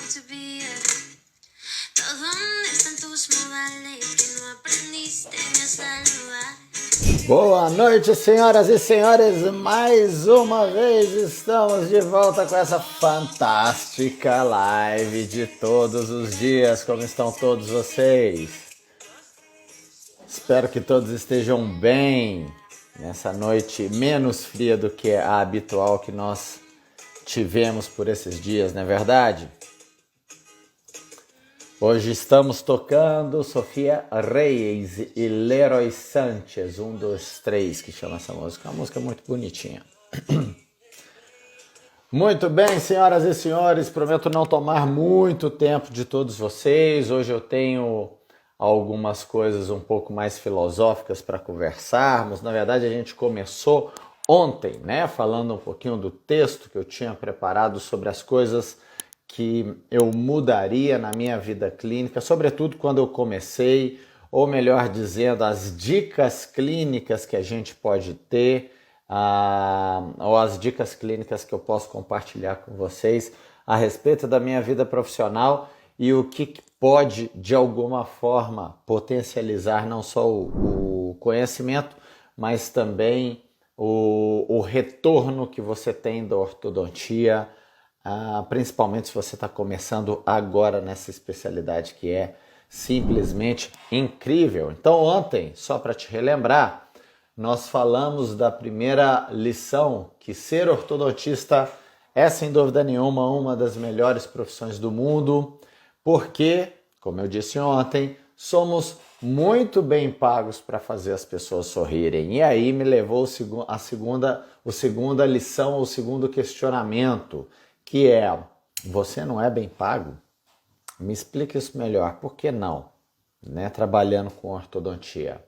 to be ¿Dónde están tus modales que no aprendiste a saludar? Boa noite, senhoras e senhores, mais uma vez estamos de volta com essa fantástica live de todos os dias. Como estão todos vocês? Espero que todos estejam bem nessa noite menos fria do que a habitual que nós tivemos por esses dias, não é verdade? Hoje estamos tocando Sofia Reyes e Leroy Sanchez, 1, 2, 3, que chama essa música. Uma música muito bonitinha. Muito bem, senhoras e senhores, prometo não tomar muito tempo de todos vocês. Hoje eu tenho algumas coisas um pouco mais filosóficas para conversarmos. Na verdade, a gente começou ontem, né, falando um pouquinho do texto que eu tinha preparado sobre as coisas que eu mudaria na minha vida clínica, sobretudo quando eu comecei, ou melhor dizendo, as dicas clínicas que a gente pode ter, ou as dicas clínicas que eu posso compartilhar com vocês a respeito da minha vida profissional e o que pode, de alguma forma, potencializar não só o conhecimento, mas também o retorno que você tem da ortodontia, principalmente se você está começando agora nessa especialidade que é simplesmente incrível. Então ontem, só para te relembrar, nós falamos da primeira lição, que ser ortodontista é sem dúvida nenhuma uma das melhores profissões do mundo, porque, como eu disse ontem, somos muito bem pagos para fazer as pessoas sorrirem. E aí me levou a segunda lição, o segundo questionamento, que é: você não é bem pago? Me explica isso melhor. Por que não? Né? Trabalhando com ortodontia.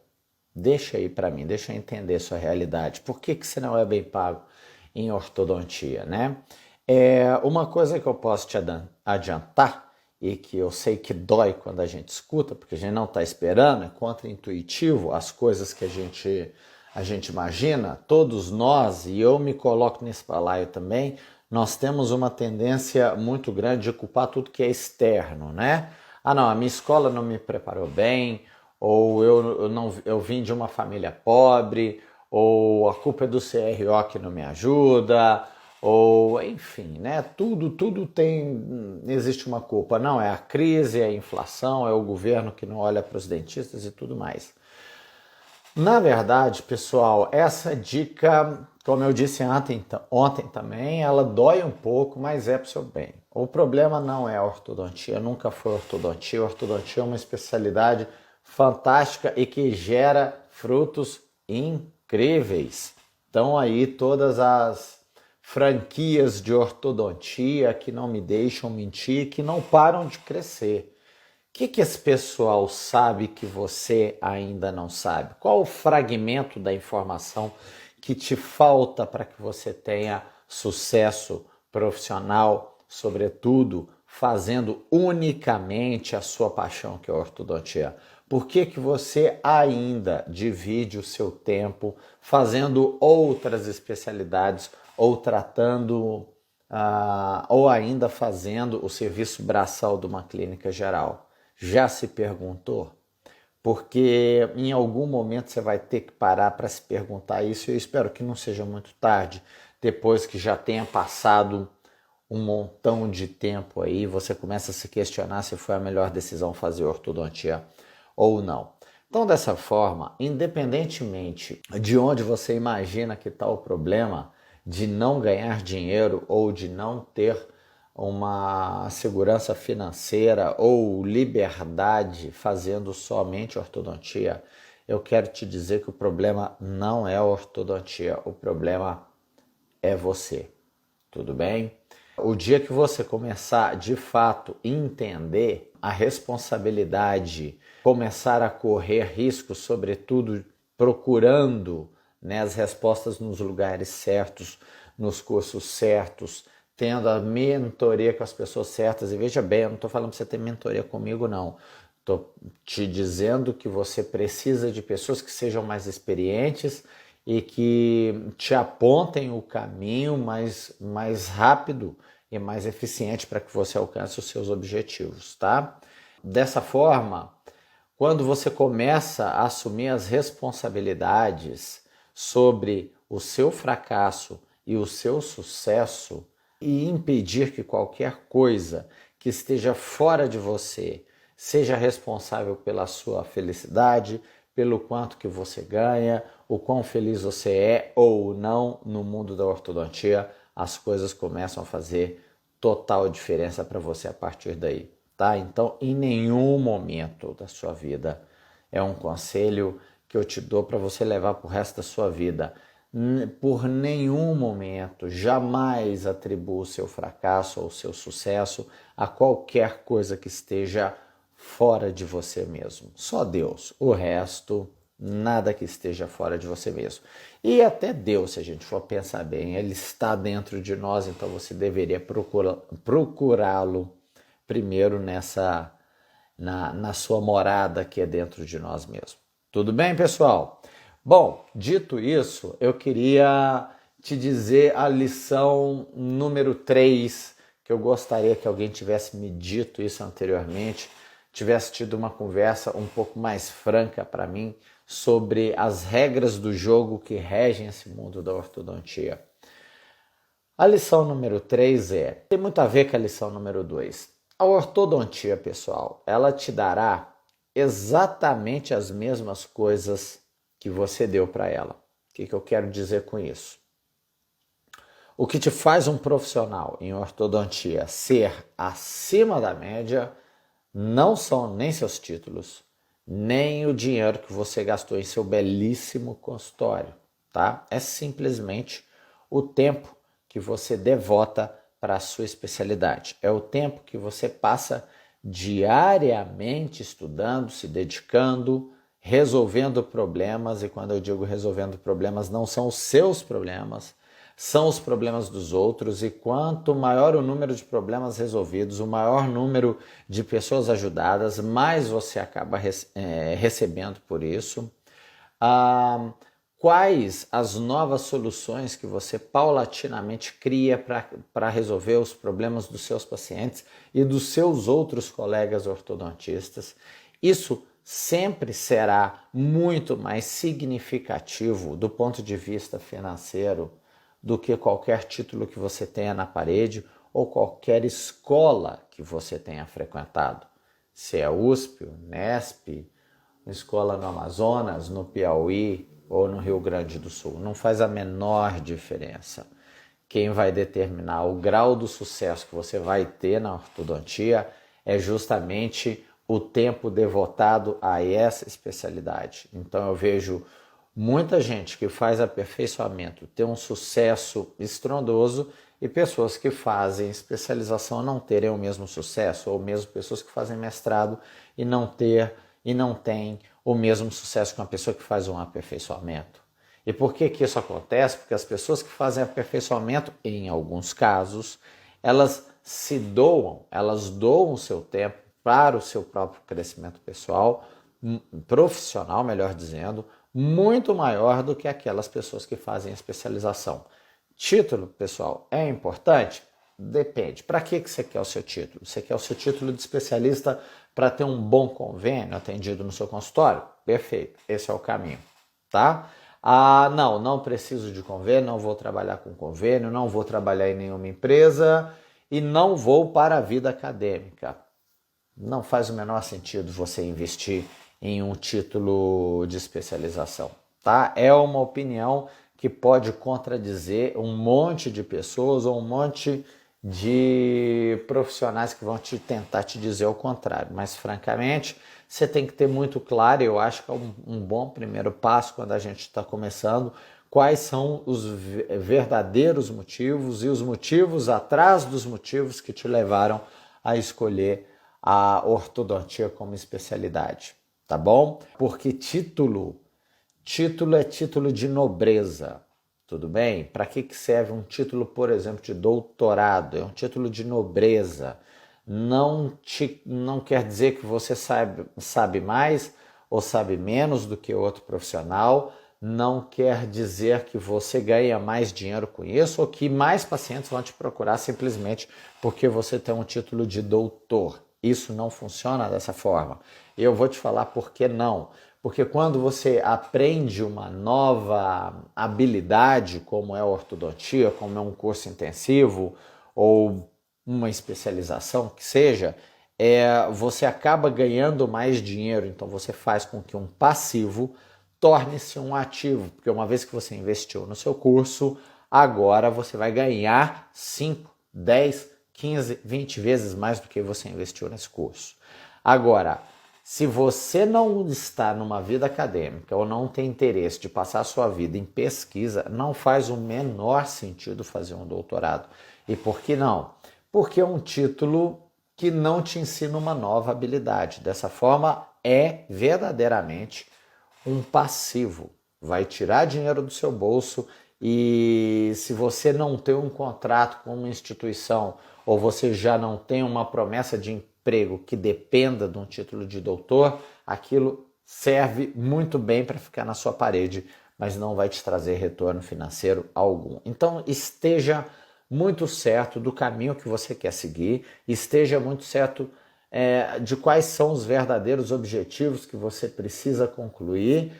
Deixa aí para mim, deixa eu entender sua realidade. Por que você não é bem pago em ortodontia, né? Uma coisa que eu posso te adiantar, e que eu sei que dói quando a gente escuta, porque a gente não está esperando, é contra-intuitivo as coisas que a gente imagina. Todos nós, e eu me coloco nesse balaio também, nós temos uma tendência muito grande de culpar tudo que é externo, né? Não, a minha escola não me preparou bem, ou eu vim de uma família pobre, ou a culpa é do CRO que não me ajuda, ou enfim, né? Tudo existe uma culpa. Não, é a crise, é a inflação, é o governo que não olha para os dentistas e tudo mais. Na verdade, pessoal, essa dica, como eu disse ontem também, ela dói um pouco, mas é para o seu bem. O problema não é a ortodontia, nunca foi ortodontia. A ortodontia é uma especialidade fantástica e que gera frutos incríveis. Então aí todas as franquias de ortodontia que não me deixam mentir, que não param de crescer. O que esse pessoal sabe que você ainda não sabe? Qual o fragmento da informação que te falta para que você tenha sucesso profissional, sobretudo fazendo unicamente a sua paixão, que é a ortodontia? Por que você ainda divide o seu tempo fazendo outras especialidades ou tratando, ou ainda fazendo o serviço braçal de uma clínica geral? Já se perguntou? Porque em algum momento você vai ter que parar para se perguntar isso, e eu espero que não seja muito tarde, depois que já tenha passado um montão de tempo aí, você começa a se questionar se foi a melhor decisão fazer ortodontia ou não. Então, dessa forma, independentemente de onde você imagina que está o problema de não ganhar dinheiro ou de não ter uma segurança financeira ou liberdade fazendo somente ortodontia, eu quero te dizer que o problema não é a ortodontia, o problema é você, tudo bem? O dia que você começar de fato a entender a responsabilidade, começar a correr riscos, sobretudo procurando, né, as respostas nos lugares certos, nos cursos certos, tendo a mentoria com as pessoas certas. E veja bem, eu não estou falando para você ter mentoria comigo, não. Estou te dizendo que você precisa de pessoas que sejam mais experientes e que te apontem o caminho mais rápido e mais eficiente para que você alcance os seus objetivos, tá? Dessa forma, quando você começa a assumir as responsabilidades sobre o seu fracasso e o seu sucesso e impedir que qualquer coisa que esteja fora de você seja responsável pela sua felicidade, pelo quanto que você ganha, o quão feliz você é ou não no mundo da ortodontia, as coisas começam a fazer total diferença para você a partir daí, tá? Então, em nenhum momento da sua vida, é um conselho que eu te dou para você levar para o resto da sua vida. Por nenhum momento, jamais atribua o seu fracasso ou o seu sucesso a qualquer coisa que esteja fora de você mesmo. Só Deus. O resto, nada que esteja fora de você mesmo. E até Deus, se a gente for pensar bem, Ele está dentro de nós, então você deveria procurá-lo primeiro na sua morada que é dentro de nós mesmos. Tudo bem, pessoal? Bom, dito isso, eu queria te dizer a lição número 3, que eu gostaria que alguém tivesse me dito isso anteriormente, tivesse tido uma conversa um pouco mais franca para mim sobre as regras do jogo que regem esse mundo da ortodontia. A lição número 3 tem muito a ver com a lição número 2. A ortodontia, pessoal, ela te dará exatamente as mesmas coisas que você deu para ela. O que eu quero dizer com isso? O que te faz um profissional em ortodontia ser acima da média não são nem seus títulos, nem o dinheiro que você gastou em seu belíssimo consultório, tá? É simplesmente o tempo que você devota para a sua especialidade. É o tempo que você passa diariamente estudando, se dedicando, resolvendo problemas. E quando eu digo resolvendo problemas, não são os seus problemas, são os problemas dos outros. E quanto maior o número de problemas resolvidos, o maior número de pessoas ajudadas, mais você acaba recebendo por isso. Quais as novas soluções que você paulatinamente cria para resolver os problemas dos seus pacientes e dos seus outros colegas ortodontistas. Isso sempre será muito mais significativo do ponto de vista financeiro do que qualquer título que você tenha na parede ou qualquer escola que você tenha frequentado. Se é USP, Unesp, escola no Amazonas, no Piauí ou no Rio Grande do Sul. Não faz a menor diferença. Quem vai determinar o grau do sucesso que você vai ter na ortodontia é justamente o tempo devotado a essa especialidade. Então eu vejo muita gente que faz aperfeiçoamento ter um sucesso estrondoso e pessoas que fazem especialização não terem o mesmo sucesso, ou mesmo pessoas que fazem mestrado e não têm o mesmo sucesso que uma pessoa que faz um aperfeiçoamento. E por que isso acontece? Porque as pessoas que fazem aperfeiçoamento, em alguns casos, elas doam o seu tempo para o seu próprio crescimento pessoal, profissional, melhor dizendo, muito maior do que aquelas pessoas que fazem especialização. Título, pessoal, é importante? Depende. Para que você quer o seu título? Você quer o seu título de especialista para ter um bom convênio atendido no seu consultório? Perfeito, esse é o caminho, tá? Não preciso de convênio, não vou trabalhar com convênio, não vou trabalhar em nenhuma empresa e não vou para a vida acadêmica. Não faz o menor sentido você investir em um título de especialização, tá? É uma opinião que pode contradizer um monte de pessoas ou um monte de profissionais que vão tentar te dizer o contrário. Mas, francamente, você tem que ter muito claro, eu acho que é um bom primeiro passo quando a gente está começando, quais são os verdadeiros motivos e os motivos atrás dos motivos que te levaram a escolher a ortodontia como especialidade, tá bom? Porque título é título de nobreza, tudo bem? Para que serve um título, por exemplo, de doutorado? É um título de nobreza. Não quer dizer que você sabe mais ou sabe menos do que outro profissional. não quer dizer que você ganha mais dinheiro com isso ou que mais pacientes vão te procurar simplesmente porque você tem um título de doutor. Isso não funciona dessa forma. Eu vou te falar por que não. Porque quando você aprende uma nova habilidade, como é a ortodontia, como é um curso intensivo ou uma especialização que seja, você acaba ganhando mais dinheiro. Então você faz com que um passivo torne-se um ativo, porque uma vez que você investiu no seu curso, agora você vai ganhar 5, 10, 15, 20 vezes mais do que você investiu nesse curso. Agora, se você não está numa vida acadêmica ou não tem interesse de passar a sua vida em pesquisa, não faz o menor sentido fazer um doutorado. E por que não? Porque é um título que não te ensina uma nova habilidade. Dessa forma, é verdadeiramente um passivo. Vai tirar dinheiro do seu bolso e se você não tem um contrato com uma instituição ou você já não tem uma promessa de emprego que dependa de um título de doutor, aquilo serve muito bem para ficar na sua parede, mas não vai te trazer retorno financeiro algum. Então esteja muito certo do caminho que você quer seguir, esteja muito certo de quais são os verdadeiros objetivos que você precisa concluir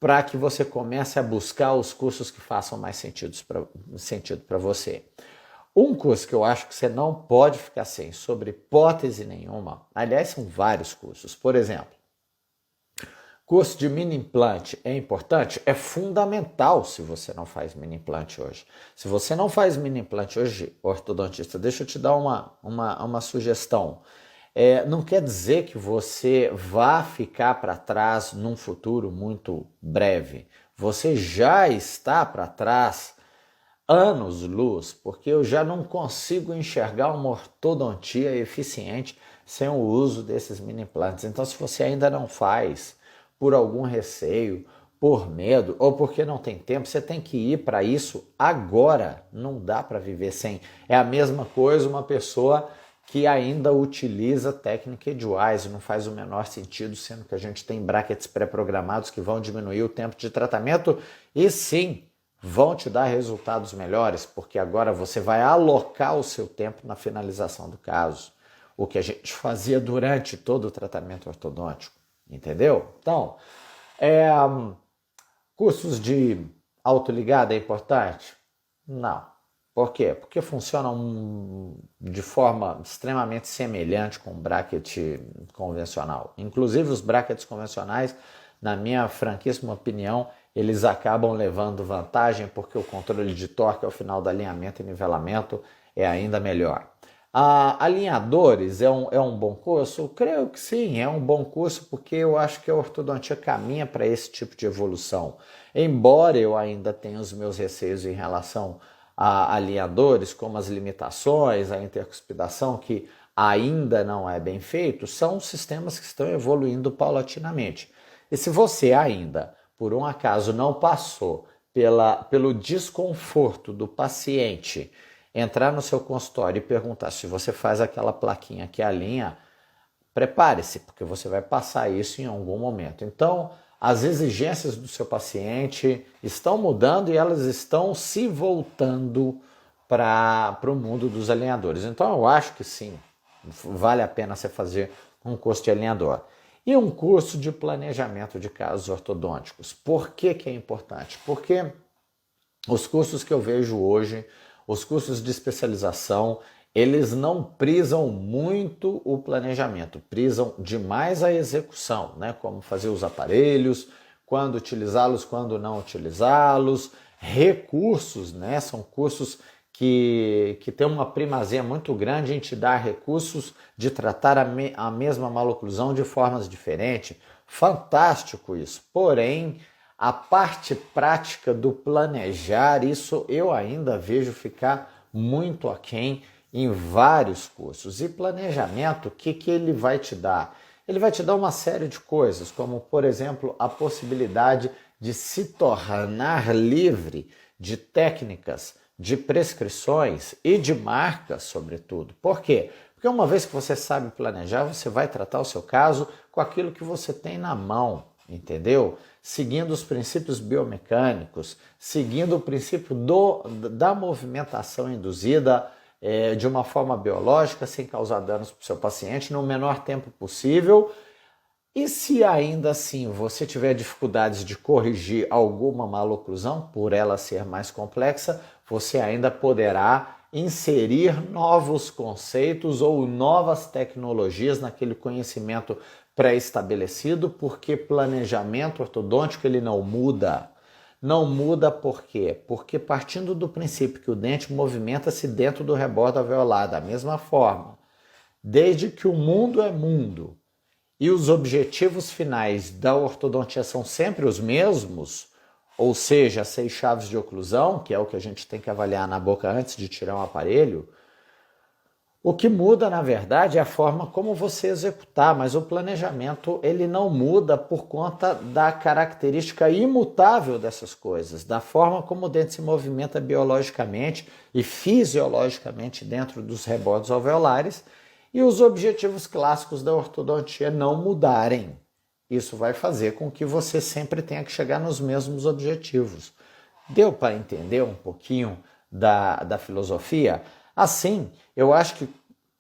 para que você comece a buscar os cursos que façam mais sentido para você. Um curso que eu acho que você não pode ficar sem, sobre hipótese nenhuma, aliás, são vários cursos. Por exemplo, curso de mini implante é importante? É fundamental se você não faz mini implante hoje. Se você não faz mini implante hoje, ortodontista, deixa eu te dar uma sugestão. Não quer dizer que você vá ficar para trás num futuro muito breve. Você já está para trás anos-luz, porque eu já não consigo enxergar uma ortodontia eficiente sem o uso desses mini implantes. Então, se você ainda não faz, por algum receio, por medo ou porque não tem tempo, você tem que ir para isso agora. Não dá para viver sem. É a mesma coisa uma pessoa que ainda utiliza técnica Edgewise, não faz o menor sentido, sendo que a gente tem brackets pré-programados que vão diminuir o tempo de tratamento e sim, vão te dar resultados melhores, porque agora você vai alocar o seu tempo na finalização do caso, o que a gente fazia durante todo o tratamento ortodôntico, entendeu? Então, cursos de autoligada é importante? Não. Por quê? Porque funcionam de forma extremamente semelhante com o bracket convencional. Inclusive os brackets convencionais, na minha franquíssima opinião, eles acabam levando vantagem porque o controle de torque ao final do alinhamento e nivelamento é ainda melhor. Alinhadores é um bom curso? Eu creio que sim, é um bom curso porque eu acho que a ortodontia caminha para esse tipo de evolução. Embora eu ainda tenha os meus receios em relação a alinhadores, como as limitações, a intercuspidação, que ainda não é bem feito, são sistemas que estão evoluindo paulatinamente. E se você ainda, por um acaso, não passou pelo desconforto do paciente entrar no seu consultório e perguntar se você faz aquela plaquinha que alinha, prepare-se, porque você vai passar isso em algum momento. Então, as exigências do seu paciente estão mudando e elas estão se voltando para o mundo dos alinhadores. Então eu acho que sim, vale a pena você fazer um curso de alinhador. E um curso de planejamento de casos ortodônticos. Por que é importante? Porque os cursos que eu vejo hoje, os cursos de especialização, eles não prisam muito o planejamento, prisam demais a execução, né? Como fazer os aparelhos, quando utilizá-los, quando não utilizá-los, recursos, né? São cursos que têm uma primazia muito grande em te dar recursos de tratar a mesma maloclusão de formas diferentes. Fantástico isso, porém, a parte prática do planejar, isso eu ainda vejo ficar muito aquém em vários cursos. E planejamento, o que ele vai te dar? Ele vai te dar uma série de coisas, como, por exemplo, a possibilidade de se tornar livre de técnicas, de prescrições e de marcas, sobretudo. Por quê? Porque uma vez que você sabe planejar, você vai tratar o seu caso com aquilo que você tem na mão. entendeu? Seguindo os princípios biomecânicos, seguindo o princípio da movimentação induzida de uma forma biológica, sem causar danos para o seu paciente, no menor tempo possível. E se ainda assim você tiver dificuldades de corrigir alguma maloclusão, por ela ser mais complexa, você ainda poderá inserir novos conceitos ou novas tecnologias naquele conhecimento pré-estabelecido, porque planejamento ortodôntico ele não muda. Não muda por quê? Porque partindo do princípio que o dente movimenta-se dentro do rebordo alveolar da mesma forma, desde que o mundo é mundo, e os objetivos finais da ortodontia são sempre os mesmos, ou seja, 6 chaves de oclusão, que é o que a gente tem que avaliar na boca antes de tirar um aparelho, o que muda, na verdade, é a forma como você executar, mas o planejamento ele não muda por conta da característica imutável dessas coisas, da forma como o dente se movimenta biologicamente e fisiologicamente dentro dos rebordos alveolares, e os objetivos clássicos da ortodontia não mudarem. Isso vai fazer com que você sempre tenha que chegar nos mesmos objetivos. Deu para entender um pouquinho da filosofia? Assim, eu acho que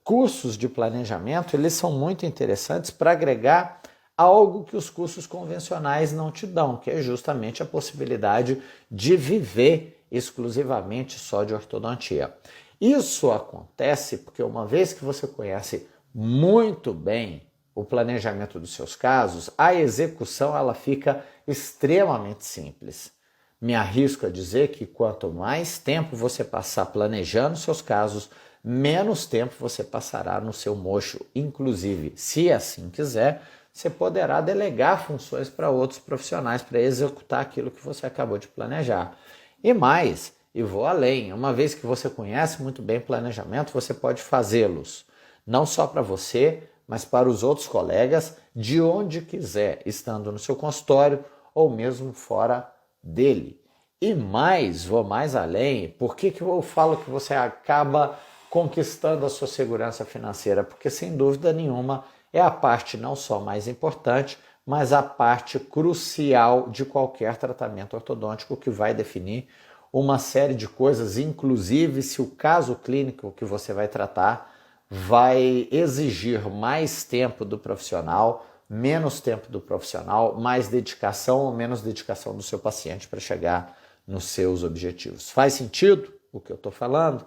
cursos de planejamento eles são muito interessantes para agregar algo que os cursos convencionais não te dão, que é justamente a possibilidade de viver exclusivamente só de ortodontia. Isso acontece porque uma vez que você conhece muito bem o planejamento dos seus casos, a execução ela fica extremamente simples. Me arrisco a dizer que quanto mais tempo você passar planejando seus casos, menos tempo você passará no seu mocho. Inclusive, se assim quiser, você poderá delegar funções para outros profissionais para executar aquilo que você acabou de planejar. E mais, e vou além, uma vez que você conhece muito bem planejamento, você pode fazê-los, não só para você, mas para os outros colegas, de onde quiser, estando no seu consultório ou mesmo fora dele. E mais, vou mais além, por que eu falo que você acaba conquistando a sua segurança financeira? Porque sem dúvida nenhuma é a parte não só mais importante, mas a parte crucial de qualquer tratamento ortodôntico que vai definir uma série de coisas, inclusive se o caso clínico que você vai tratar vai exigir mais tempo do profissional, menos tempo do profissional, mais dedicação ou menos dedicação do seu paciente para chegar nos seus objetivos. Faz sentido o que eu estou falando?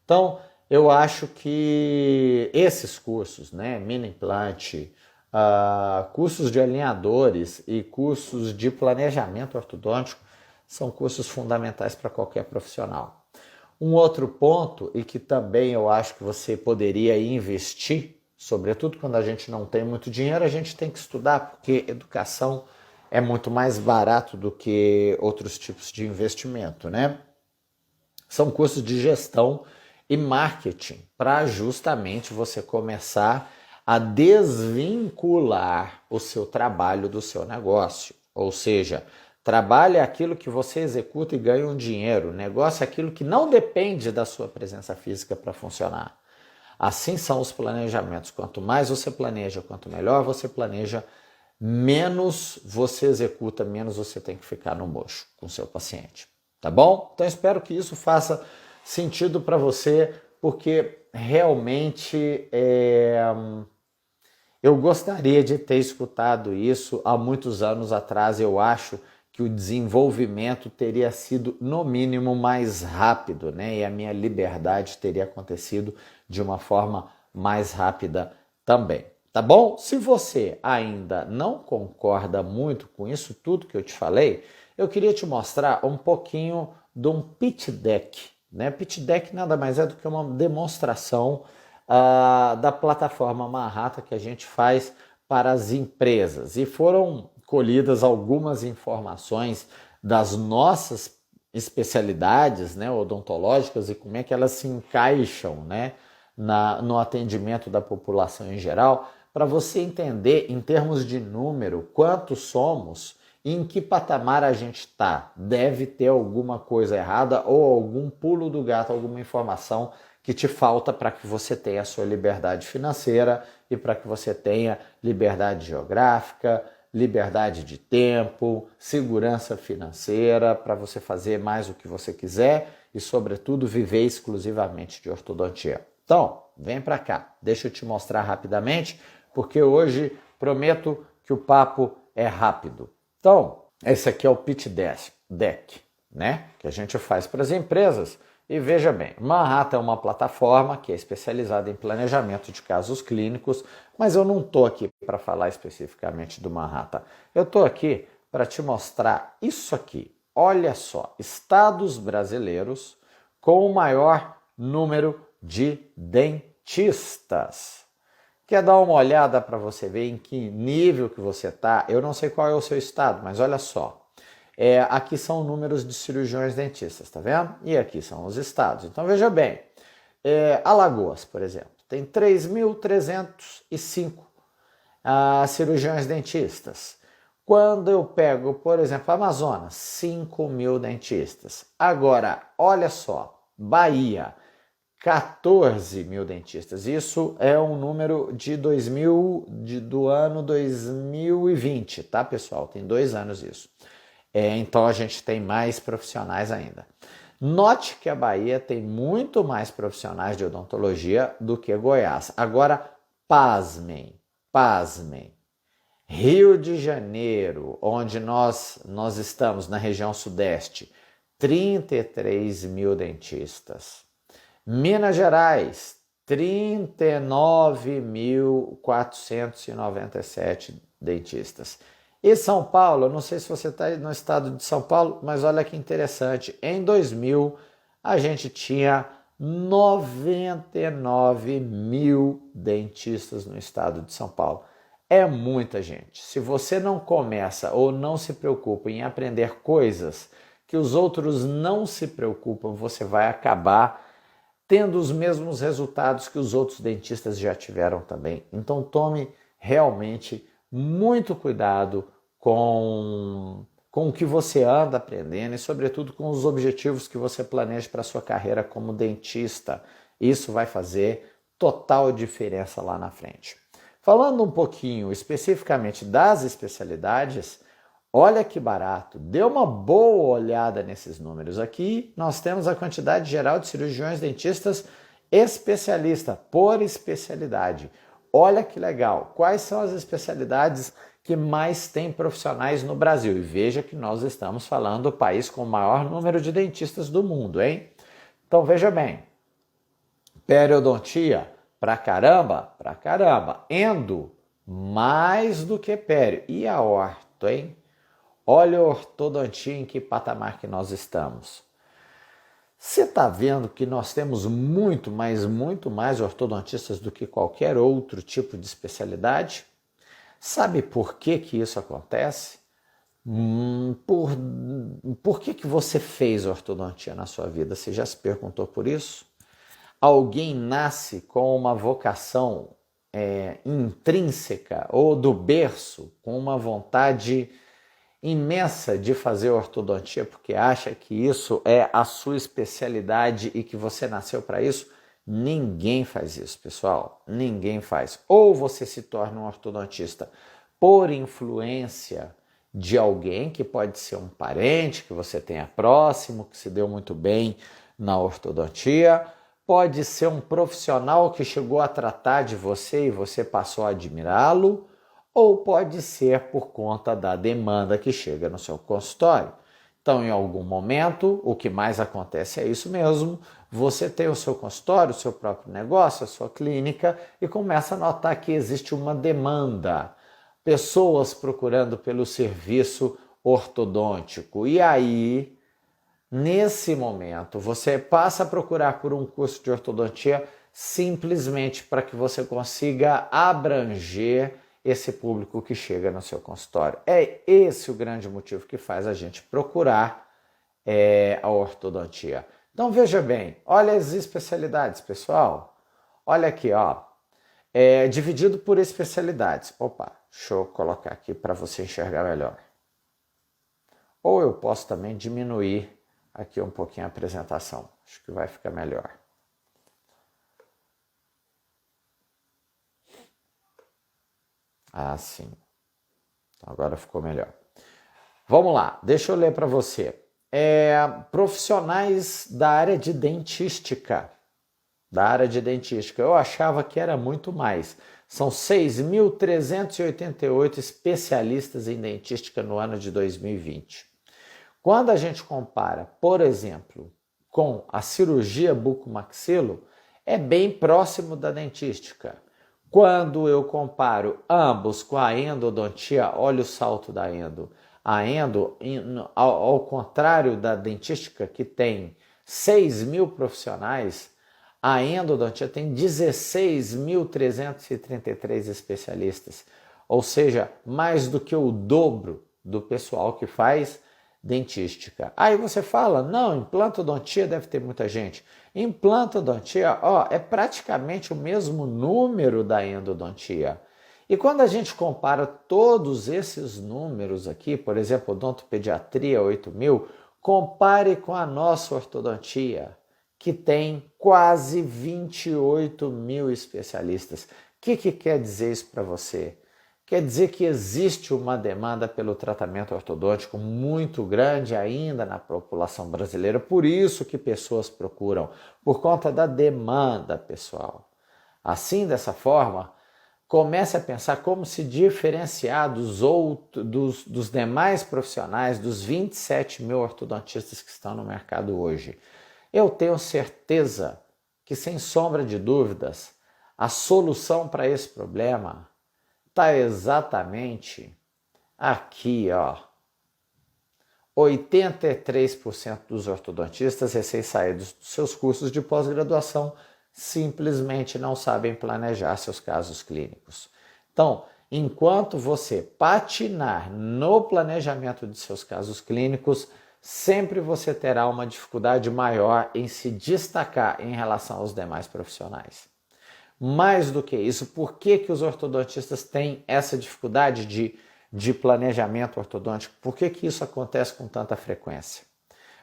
Então, eu acho que esses cursos, né, mini implante, cursos de alinhadores e cursos de planejamento ortodôntico são cursos fundamentais para qualquer profissional. Um outro ponto, e que também eu acho que você poderia investir, sobretudo quando a gente não tem muito dinheiro, a gente tem que estudar, porque educação é muito mais barato do que outros tipos de investimento, né? São cursos de gestão e marketing, para justamente você começar a desvincular o seu trabalho do seu negócio. Ou seja, trabalho é aquilo que você executa e ganha um dinheiro. Negócio é aquilo que não depende da sua presença física para funcionar. Assim são os planejamentos. Quanto mais você planeja, quanto melhor você planeja, menos você executa, menos você tem que ficar no mocho com o seu paciente. Tá bom? Então espero que isso faça sentido para você, porque realmente eu gostaria de ter escutado isso há muitos anos atrás. Eu acho que o desenvolvimento teria sido, no mínimo, mais rápido, né? E a minha liberdade teria acontecido de uma forma mais rápida também. Tá bom? Se você ainda não concorda muito com isso tudo que eu te falei, eu queria te mostrar um pouquinho de um pitch deck, né? Pitch deck nada mais é do que uma demonstração da plataforma Manhattan que a gente faz para as empresas. E foram colhidas algumas informações das nossas especialidades, né, odontológicas, e como é que elas se encaixam, né, no atendimento da população em geral, para você entender em termos de número quantos somos e em que patamar a gente está. Deve ter alguma coisa errada ou algum pulo do gato, alguma informação que te falta para que você tenha a sua liberdade financeira e para que você tenha liberdade geográfica, liberdade de tempo, segurança financeira para você fazer mais o que você quiser e, sobretudo, viver exclusivamente de ortodontia. Então, vem para cá, deixa eu te mostrar rapidamente, porque hoje prometo que o papo é rápido. Então, esse aqui é o pitch deck, né? Que a gente faz para as empresas. E veja bem, Manhattan é uma plataforma que é especializada em planejamento de casos clínicos, mas eu não estou aqui para falar especificamente do Manhattan. Eu estou aqui para te mostrar isso aqui. Olha só, estados brasileiros com o maior número de dentistas. Quer dar uma olhada para você ver em que nível que você está? Eu não sei qual é o seu estado, mas olha só. Aqui são números de cirurgiões dentistas, tá vendo? E aqui são os estados. Então veja bem, Alagoas, por exemplo, tem 3.305 cirurgiões dentistas. Quando eu pego, por exemplo, Amazonas, 5.000 dentistas. Agora, olha só, Bahia, 14.000 dentistas. Isso é um número do ano 2020, tá, pessoal? Tem 2 anos isso. Então a gente tem mais profissionais ainda. Note que a Bahia tem muito mais profissionais de odontologia do que Goiás. Agora, pasmem. Rio de Janeiro, onde nós estamos, na região sudeste, 33.000 dentistas. Minas Gerais, 39.497 dentistas. E São Paulo, eu não sei se você está no estado de São Paulo, mas olha que interessante, em 2000 a gente tinha 99.000 dentistas no estado de São Paulo. É muita gente. Se você não começa ou não se preocupa em aprender coisas que os outros não se preocupam, você vai acabar tendo os mesmos resultados que os outros dentistas já tiveram também. Então tome realmente muito cuidado com o que você anda aprendendo e, sobretudo, com os objetivos que você planeja para a sua carreira como dentista. Isso vai fazer total diferença lá na frente. Falando um pouquinho especificamente das especialidades, olha que barato, dê uma boa olhada nesses números. Aqui nós temos a quantidade geral de cirurgiões dentistas especialista, por especialidade. Olha que legal, quais são as especialidades que mais tem profissionais no Brasil? E veja que nós estamos falando do país com o maior número de dentistas do mundo, hein? Então veja bem, periodontia, pra caramba, endo, mais do que pério. E a orto, hein? Olha a ortodontia em que patamar que nós estamos. Você está vendo que nós temos muito mais ortodontistas do que qualquer outro tipo de especialidade? Sabe por que isso acontece? Por que você fez ortodontia na sua vida? Você já se perguntou por isso? Alguém nasce com uma vocação intrínseca ou do berço, com uma vontade imensa de fazer ortodontia porque acha que isso é a sua especialidade e que você nasceu para isso? Ninguém faz isso, pessoal. Ninguém faz. Ou você se torna um ortodontista por influência de alguém, que pode ser um parente que você tenha próximo, que se deu muito bem na ortodontia, pode ser um profissional que chegou a tratar de você e você passou a admirá-lo, ou pode ser por conta da demanda que chega no seu consultório. Então, em algum momento, o que mais acontece é isso mesmo, você tem o seu consultório, o seu próprio negócio, a sua clínica e começa a notar que existe uma demanda, pessoas procurando pelo serviço ortodôntico. E aí, nesse momento, você passa a procurar por um curso de ortodontia simplesmente para que você consiga abranger esse público que chega no seu consultório. É esse o grande motivo que faz a gente procurar a ortodontia. Então veja bem, olha as especialidades, pessoal. Olha aqui, ó. Dividido por especialidades. Opa, deixa eu colocar aqui para você enxergar melhor. Ou eu posso também diminuir aqui um pouquinho a apresentação. Acho que vai ficar melhor. Assim. Agora ficou melhor. Vamos lá, deixa eu ler para você. Profissionais da área de dentística. Eu achava que era muito mais. São 6.388 especialistas em dentística no ano de 2020. Quando a gente compara, por exemplo, com a cirurgia bucomaxilo, é bem próximo da dentística. Quando eu comparo ambos com a endodontia, olha o salto da endo. A endo, ao contrário da dentística, que tem 6.000 profissionais, a endodontia tem 16.333 especialistas, ou seja, mais do que o dobro do pessoal que faz dentística. Aí você fala, não, implantodontia deve ter muita gente. Implantodontia, é praticamente o mesmo número da endodontia. E quando a gente compara todos esses números aqui, por exemplo, odontopediatria 8.000, compare com a nossa ortodontia, que tem quase 28.000 especialistas. O que quer dizer isso para você? Quer dizer que existe uma demanda pelo tratamento ortodôntico muito grande ainda na população brasileira, por isso que pessoas procuram, por conta da demanda pessoal. Assim, dessa forma, comece a pensar como se diferenciar dos demais profissionais, dos 27.000 ortodontistas que estão no mercado hoje. Eu tenho certeza que, sem sombra de dúvidas, a solução para esse problema está exatamente aqui, 83% dos ortodontistas recém-saídos dos seus cursos de pós-graduação simplesmente não sabem planejar seus casos clínicos. Então, enquanto você patinar no planejamento de seus casos clínicos, sempre você terá uma dificuldade maior em se destacar em relação aos demais profissionais. Mais do que isso, por que os ortodontistas têm essa dificuldade de planejamento ortodôntico? Por que isso acontece com tanta frequência?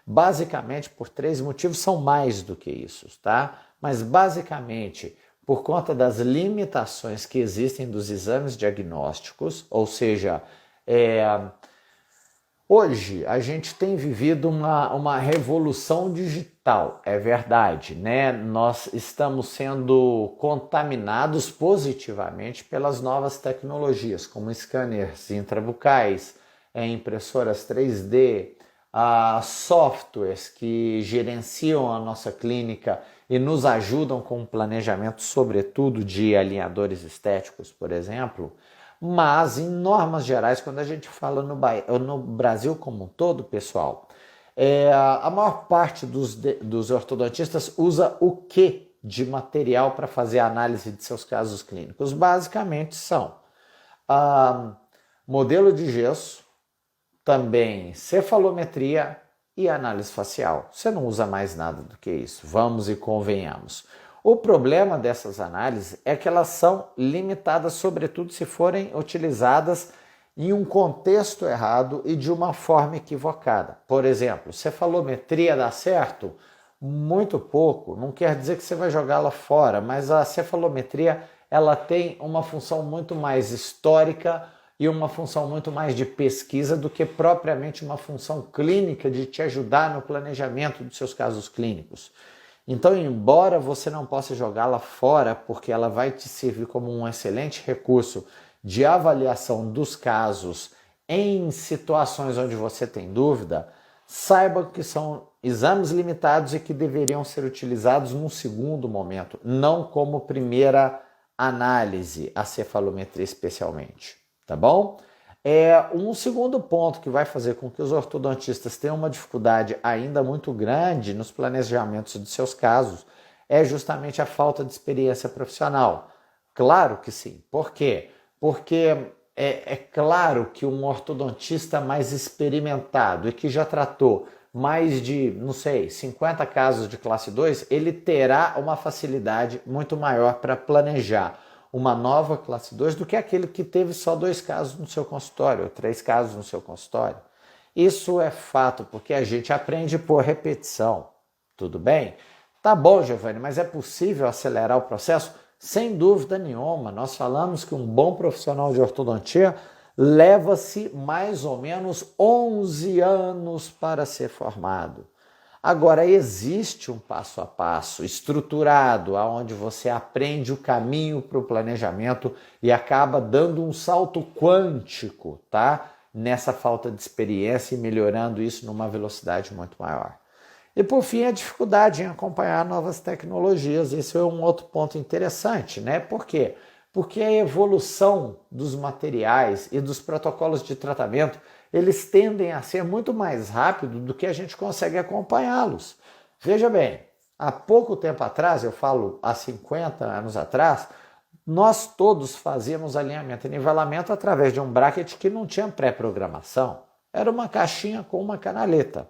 Basicamente por 3 motivos, são mais do que isso, tá? Mas basicamente por conta das limitações que existem dos exames diagnósticos, ou seja, hoje a gente tem vivido uma revolução digital, é verdade, né? Nós estamos sendo contaminados positivamente pelas novas tecnologias, como scanners intrabucais, impressoras 3D, softwares que gerenciam a nossa clínica e nos ajudam com o planejamento, sobretudo de alinhadores estéticos, por exemplo. Mas, em normas gerais, quando a gente fala no Brasil como um todo, pessoal, a maior parte dos ortodontistas usa o que de material para fazer a análise de seus casos clínicos? Basicamente são modelo de gesso, também cefalometria e análise facial. Você não usa mais nada do que isso, vamos e convenhamos. O problema dessas análises é que elas são limitadas, sobretudo se forem utilizadas em um contexto errado e de uma forma equivocada. Por exemplo, cefalometria dá certo? Muito pouco, não quer dizer que você vai jogá-la fora, mas a cefalometria ela tem uma função muito mais histórica e uma função muito mais de pesquisa do que propriamente uma função clínica de te ajudar no planejamento dos seus casos clínicos. Então, embora você não possa jogá-la fora, porque ela vai te servir como um excelente recurso de avaliação dos casos em situações onde você tem dúvida, saiba que são exames limitados e que deveriam ser utilizados num segundo momento, não como primeira análise, a cefalometria especialmente, tá bom? Um segundo ponto que vai fazer com que os ortodontistas tenham uma dificuldade ainda muito grande nos planejamentos de seus casos é justamente a falta de experiência profissional. Claro que sim. Por quê? Porque é claro que um ortodontista mais experimentado e que já tratou mais de, 50 casos de classe 2, ele terá uma facilidade muito maior para planejar uma nova classe 2 do que aquele que teve só 2 casos no seu consultório, ou 3 casos no seu consultório. Isso é fato, porque a gente aprende por repetição. Tudo bem? Tá bom, Giovanni, mas é possível acelerar o processo? Sem dúvida nenhuma. Nós falamos que um bom profissional de ortodontia leva-se mais ou menos 11 anos para ser formado. Agora, existe um passo a passo estruturado, onde você aprende o caminho para o planejamento e acaba dando um salto quântico, tá? Nessa falta de experiência e melhorando isso numa velocidade muito maior. E por fim, a dificuldade em acompanhar novas tecnologias. Esse é um outro ponto interessante, né? Por quê? Porque a evolução dos materiais e dos protocolos de tratamento, eles tendem a ser muito mais rápido do que a gente consegue acompanhá-los. Veja bem, há pouco tempo atrás, eu falo há 50 anos atrás, nós todos fazíamos alinhamento e nivelamento através de um bracket que não tinha pré-programação. Era uma caixinha com uma canaleta.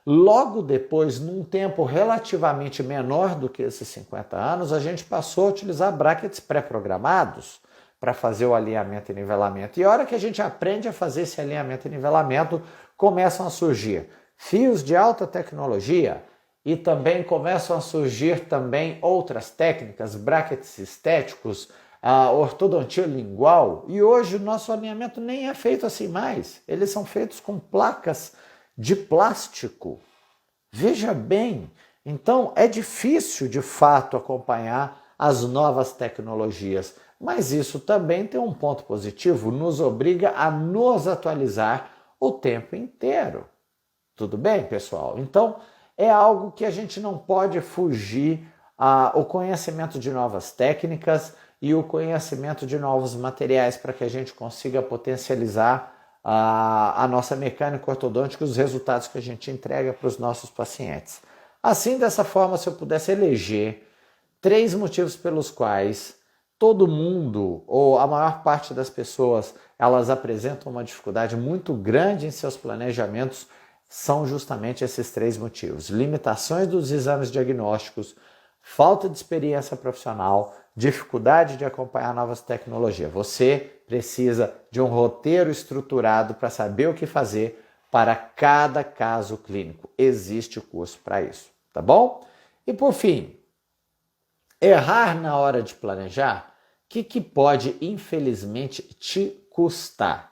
Logo depois, num tempo relativamente menor do que esses 50 anos, a gente passou a utilizar brackets pré-programados para fazer o alinhamento e nivelamento. E a hora que a gente aprende a fazer esse alinhamento e nivelamento, começam a surgir fios de alta tecnologia e também começam a surgir também outras técnicas, brackets estéticos, a ortodontia lingual. E hoje o nosso alinhamento nem é feito assim mais. Eles são feitos com placas de plástico. Veja bem, então é difícil de fato acompanhar as novas tecnologias, mas isso também tem um ponto positivo, nos obriga a nos atualizar o tempo inteiro. Tudo bem, pessoal? Então é algo que a gente não pode fugir o conhecimento de novas técnicas e o conhecimento de novos materiais para que a gente consiga potencializar a nossa mecânica ortodôntica e os resultados que a gente entrega para os nossos pacientes. Assim, dessa forma, se eu pudesse eleger 3 motivos pelos quais todo mundo, ou a maior parte das pessoas, elas apresentam uma dificuldade muito grande em seus planejamentos, são justamente esses 3 motivos: limitações dos exames diagnósticos, falta de experiência profissional, dificuldade de acompanhar novas tecnologias. Você precisa de um roteiro estruturado para saber o que fazer para cada caso clínico. Existe o curso para isso, tá bom? E por fim, errar na hora de planejar, o que pode infelizmente te custar?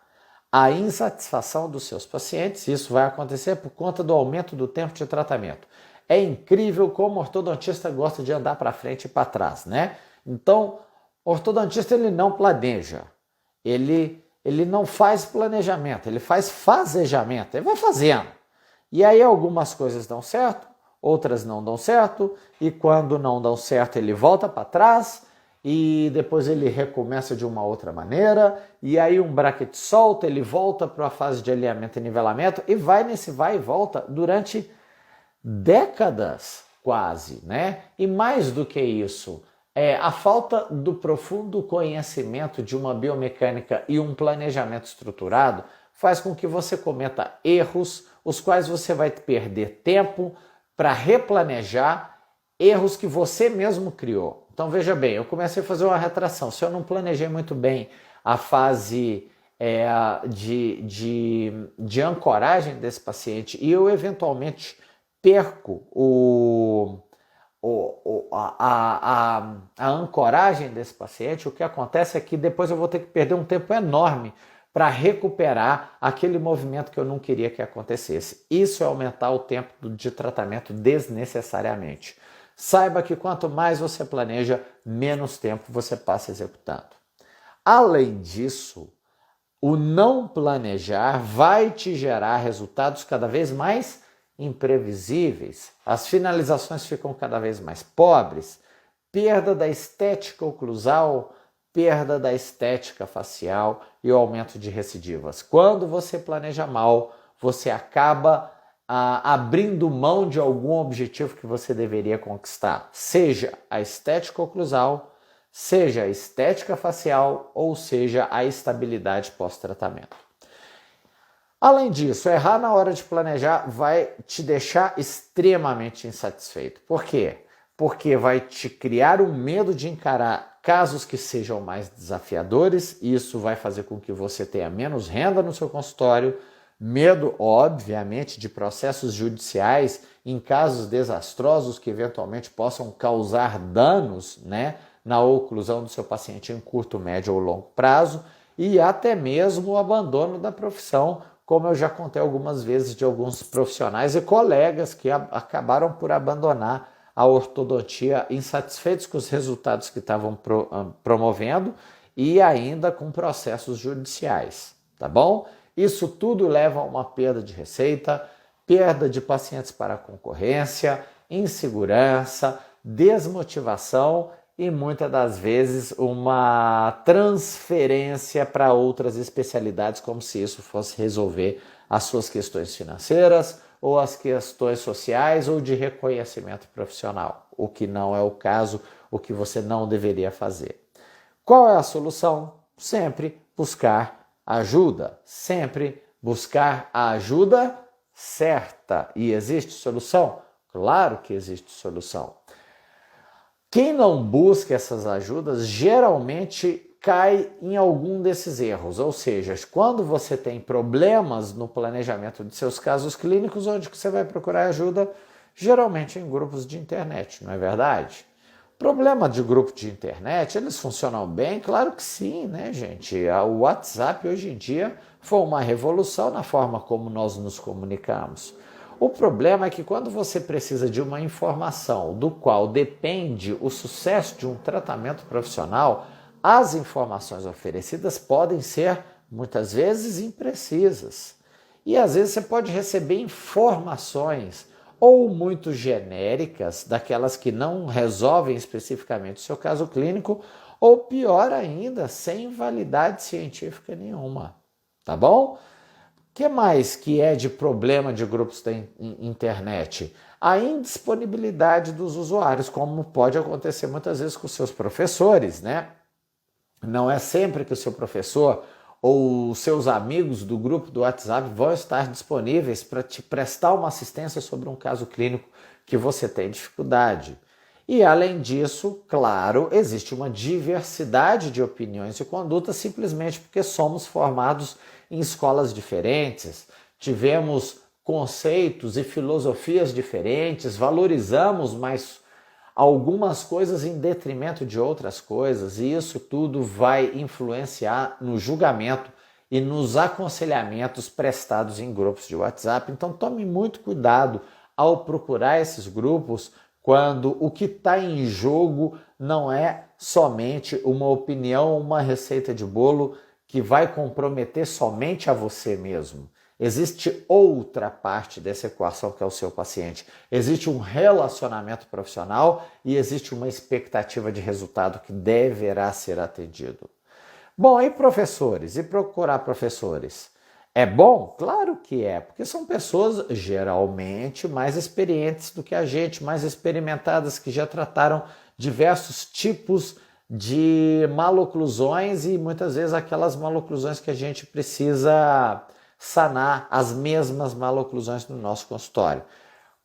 A insatisfação dos seus pacientes. Isso vai acontecer por conta do aumento do tempo de tratamento. É incrível como o ortodontista gosta de andar para frente e para trás, né? Então, o ortodontista ele não planeja, ele não faz planejamento, ele faz fazejamento, ele vai fazendo. E aí algumas coisas dão certo, outras não dão certo, e quando não dão certo ele volta para trás, e depois ele recomeça de uma outra maneira, e aí um bracket solta, ele volta para a fase de alinhamento e nivelamento, e vai nesse vai e volta durante décadas quase, né? E mais do que isso, a falta do profundo conhecimento de uma biomecânica e um planejamento estruturado faz com que você cometa erros, os quais você vai perder tempo para replanejar erros que você mesmo criou. Então veja bem, eu comecei a fazer uma retração. Se eu não planejei muito bem a fase de ancoragem desse paciente e eu eventualmente perco a ancoragem desse paciente, o que acontece é que depois eu vou ter que perder um tempo enorme para recuperar aquele movimento que eu não queria que acontecesse. Isso é aumentar o tempo de tratamento desnecessariamente. Saiba que quanto mais você planeja, menos tempo você passa executando. Além disso, o não planejar vai te gerar resultados cada vez mais imprevisíveis, as finalizações ficam cada vez mais pobres, perda da estética oclusal, perda da estética facial e o aumento de recidivas. Quando você planeja mal, você acaba abrindo mão de algum objetivo que você deveria conquistar, seja a estética oclusal, seja a estética facial ou seja a estabilidade pós-tratamento. Além disso, errar na hora de planejar vai te deixar extremamente insatisfeito. Por quê? Porque vai te criar um medo de encarar casos que sejam mais desafiadores, e isso vai fazer com que você tenha menos renda no seu consultório, medo, obviamente, de processos judiciais em casos desastrosos que eventualmente possam causar danos, né, na oclusão do seu paciente em curto, médio ou longo prazo. e até mesmo o abandono da profissão, como eu já contei algumas vezes de alguns profissionais e colegas que acabaram por abandonar a ortodontia insatisfeitos com os resultados que estavam promovendo e ainda com processos judiciais, tá bom? Isso tudo leva a uma perda de receita, perda de pacientes para a concorrência, insegurança, desmotivação e muitas das vezes uma transferência para outras especialidades, como se isso fosse resolver as suas questões financeiras ou as questões sociais ou de reconhecimento profissional, o que não é o caso, o que você não deveria fazer. Qual é a solução? Sempre buscar ajuda, sempre buscar a ajuda certa. E existe solução? Claro que existe solução. Quem não busca essas ajudas geralmente cai em algum desses erros, ou seja, quando você tem problemas no planejamento de seus casos clínicos, onde que você vai procurar ajuda? Geralmente em grupos de internet, não é verdade? Problema de grupo de internet, eles funcionam bem? Claro que sim, né, gente? O WhatsApp hoje em dia foi uma revolução na forma como nós nos comunicamos. O problema é que quando você precisa de uma informação do qual depende o sucesso de um tratamento profissional, as informações oferecidas podem ser, muitas vezes, imprecisas. E às vezes você pode receber informações ou muito genéricas, daquelas que não resolvem especificamente o seu caso clínico, ou pior ainda, sem validade científica nenhuma. Tá bom? O que mais que é de problema de grupos da internet? A indisponibilidade dos usuários, como pode acontecer muitas vezes com seus professores, né? Não é sempre que o seu professor ou os seus amigos do grupo do WhatsApp vão estar disponíveis para te prestar uma assistência sobre um caso clínico que você tem dificuldade. E além disso, claro, existe uma diversidade de opiniões e condutas simplesmente porque somos formados em escolas diferentes, tivemos conceitos e filosofias diferentes, valorizamos mais algumas coisas em detrimento de outras coisas, e isso tudo vai influenciar no julgamento e nos aconselhamentos prestados em grupos de WhatsApp. Então tome muito cuidado ao procurar esses grupos quando o que está em jogo não é somente uma opinião, uma receita de bolo que vai comprometer somente a você mesmo. Existe outra parte dessa equação que é o seu paciente. Existe um relacionamento profissional e existe uma expectativa de resultado que deverá ser atendido. Bom, e professores? E procurar professores? É bom? Claro que é, porque são pessoas geralmente mais experientes do que a gente, mais experimentadas, que já trataram diversos tipos de maloclusões e muitas vezes aquelas maloclusões que a gente precisa sanar, as mesmas maloclusões no nosso consultório.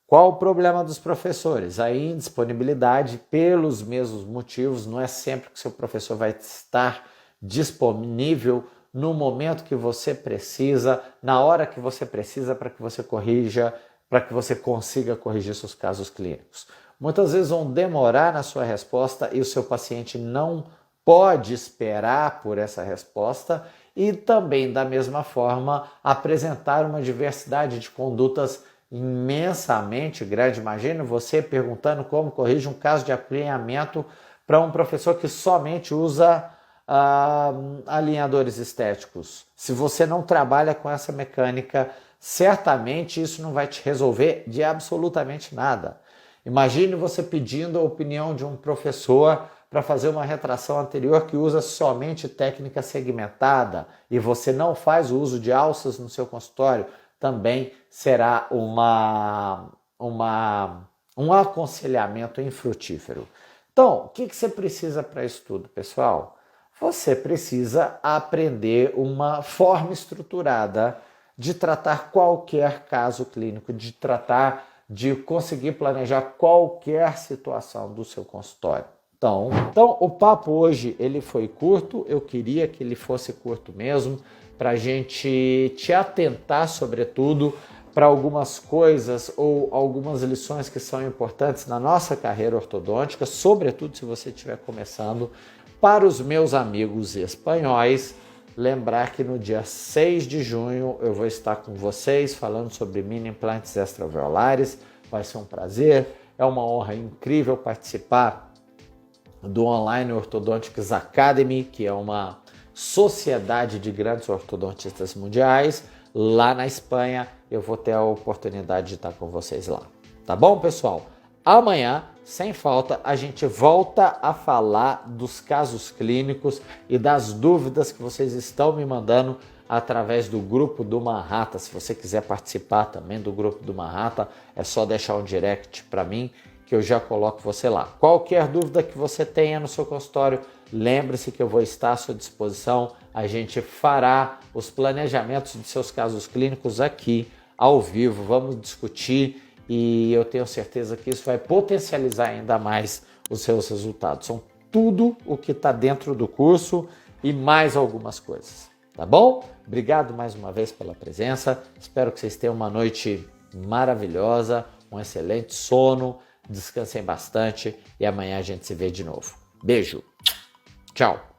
Qual o problema dos professores? A indisponibilidade pelos mesmos motivos. Não é sempre que seu professor vai estar disponível no momento que você precisa, na hora que você precisa, para que você corrija, para que você consiga corrigir seus casos clínicos. Muitas vezes vão demorar na sua resposta e o seu paciente não pode esperar por essa resposta, e também, da mesma forma, apresentar uma diversidade de condutas imensamente grande. Imagine você perguntando como corrige um caso de alinhamento para um professor que somente usa alinhadores estéticos. Se você não trabalha com essa mecânica, certamente isso não vai te resolver de absolutamente nada. Imagine você pedindo a opinião de um professor para fazer uma retração anterior que usa somente técnica segmentada e você não faz o uso de alças no seu consultório, também será um aconselhamento infrutífero. Então, o que você precisa para isso tudo, pessoal? Você precisa aprender uma forma estruturada de tratar qualquer caso clínico, de conseguir planejar qualquer situação do seu consultório. Então, o papo hoje ele foi curto, eu queria que ele fosse curto mesmo, para a gente te atentar, sobretudo, para algumas coisas ou algumas lições que são importantes na nossa carreira ortodôntica, sobretudo se você estiver começando. Para os meus amigos espanhóis, lembrar que no dia 6 de junho eu vou estar com vocês falando sobre mini implantes extraveolares. Vai ser um prazer, é uma honra incrível participar do Online Orthodontics Academy, que é uma sociedade de grandes ortodontistas mundiais. Lá na Espanha, eu vou ter a oportunidade de estar com vocês lá. Tá bom, pessoal? Amanhã, sem falta, a gente volta a falar dos casos clínicos e das dúvidas que vocês estão me mandando através do grupo do Manhattan. Se você quiser participar também do grupo do Manhattan, é só deixar um direct para mim que eu já coloco você lá. Qualquer dúvida que você tenha no seu consultório, lembre-se que eu vou estar à sua disposição. A gente fará os planejamentos de seus casos clínicos aqui ao vivo. Vamos discutir e eu tenho certeza que isso vai potencializar ainda mais os seus resultados. São tudo o que está dentro do curso e mais algumas coisas, tá bom? Obrigado mais uma vez pela presença. Espero que vocês tenham uma noite maravilhosa, um excelente sono. Descansem bastante e amanhã a gente se vê de novo. Beijo. Tchau.